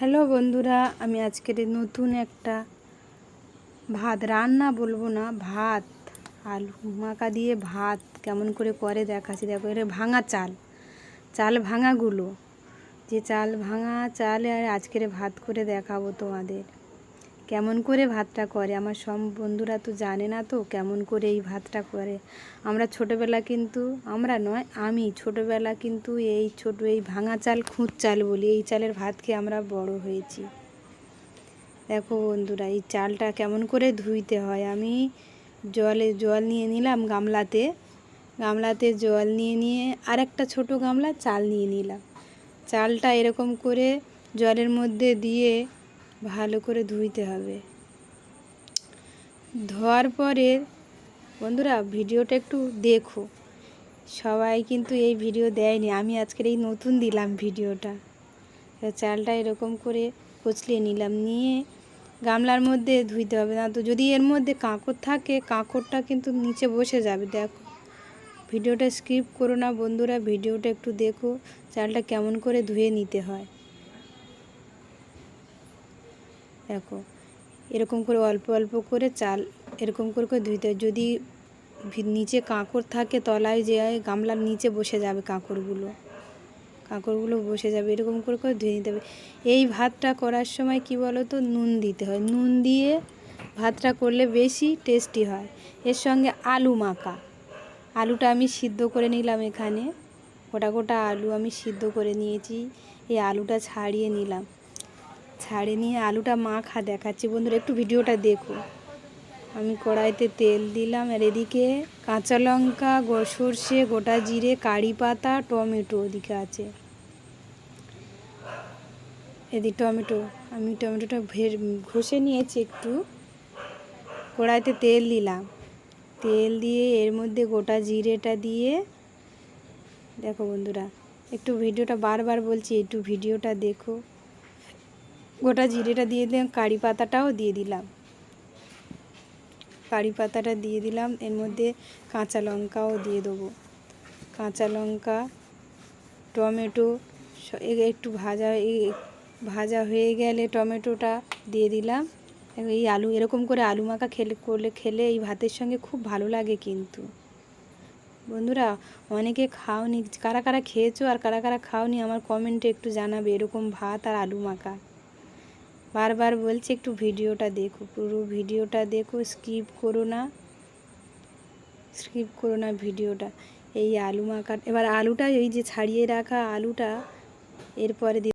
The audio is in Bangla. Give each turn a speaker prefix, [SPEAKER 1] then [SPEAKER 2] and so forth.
[SPEAKER 1] হ্যালো বন্ধুরা, আমি আজকের নতুন একটা ভাত রান্না বলবো না, ভাত আলু মাখা দিয়ে ভাত কেমন করে দেখাচ্ছি। দেখো, এটা ভাঙা চাল ভাঙাগুলো, যে চাল ভাঙা চাল আর আজকের ভাত করে দেখাবো তোমাদের কেমন করে ভাতটা করে। আমার সব বন্ধুরা তো জানে না, তো কেমন করে এই ভাতটা করে। আমরা ছোটোবেলা কিন্তু আমি ছোটোবেলা কিন্তু এই ভাঙা চাল খুঁত চাল বলি, এই চালের ভাত খেয়ে আমরা বড় হয়েছি। দেখো বন্ধুরা, এই চালটা কেমন করে ধুইতে হয়। আমি জল নিয়ে নিলাম, গামলাতে জল নিয়ে আর একটা ছোটো গামলা চাল নিয়ে নিলাম। চালটা এরকম করে জলের মধ্যে দিয়ে ভালো করে ধুইতে হবে। ধোয়ার পরে বন্ধুরা, ভিডিওটা একটু দেখো, সবাই কিন্তু এই ভিডিও দেয়নি, আমি আজকের এই নতুন দিলাম ভিডিওটা। চালটা এরকম করে কচলিয়ে নিলাম, নিয়ে গামলার মধ্যে ধুইতে হবে না তো, যদি এর মধ্যে কাঁকড় থাকে কাঁকড়টা কিন্তু নিচে বসে যাবে। দেখো, ভিডিওটা স্কিপ করো না বন্ধুরা, ভিডিওটা একটু দেখো চালটা কেমন করে ধুয়ে নিতে হয়। দেখো, এরকম করে অল্প অল্প করে চাল এরকম করে ধুইতে হয়। যদি নিচে কাঁকড় থাকে তলায় যে গামলার নিচে বসে যাবে, কাঁকড়গুলো বসে যাবে, এরকম করে ধুয়ে নিতে হবে। এই ভাতটা করার সময় কি বলো তো, নুন দিতে হয়। নুন দিয়ে ভাতটা করলে বেশি টেস্টি হয়। এর সঙ্গে আলু মাখা, আলুটা আমি সিদ্ধ করে নিলাম, এখানে গোটা আলু আমি সিদ্ধ করে নিয়েছি। এই আলুটা ছাড়িয়ে নিলাম, ছাড়িয়ে নিয়ে আলুটা মাখা দেখাচ্ছি বন্ধুরা, একটু ভিডিওটা দেখো। আমি কড়াইতে তেল দিলাম, আর এদিকে কাঁচা লঙ্কা, সর্ষে, গোটা জিরে, কারি পাতা, টমেটো ওদিকে আছে। এদিকে আমি টমেটোটা ঘষে নিয়েছি একটু। কড়াইতে তেল দিলাম, তেল দিয়ে এর মধ্যে গোটা জিরেটা দিয়ে, দেখো বন্ধুরা, একটু ভিডিওটা বারবার বলছি, একটু ভিডিওটা দেখো। গোটা জিরেটা দিয়ে দিলাম, কারি পাতাটাও দিয়ে দিলাম, এর মধ্যে কাঁচা লঙ্কাও দিয়ে দেবো। কাঁচা লঙ্কা, টমেটো একটু ভাজা হয়ে গেলে টমেটোটা দিয়ে দিলাম। এই আলু, এরকম করে আলু মাখা খেলে এই ভাতের সঙ্গে খুব ভালো লাগে। কিন্তু বন্ধুরা, অনেকে খাওনি, কারা কারা খেয়েছো আর কারা কারা খাওনি আমার কমেন্টে একটু জানাবে, এরকম ভাত আর আলু মাখা। বারবার বলছি, একটু ভিডিওটা দেখো, পুরো ভিডিওটা দেখো, স্কিপ করো না ভিডিওটা। এই আলু মাখা, এবার আলুটা এই যে ছাড়িয়ে রাখা আলুটা এরপরে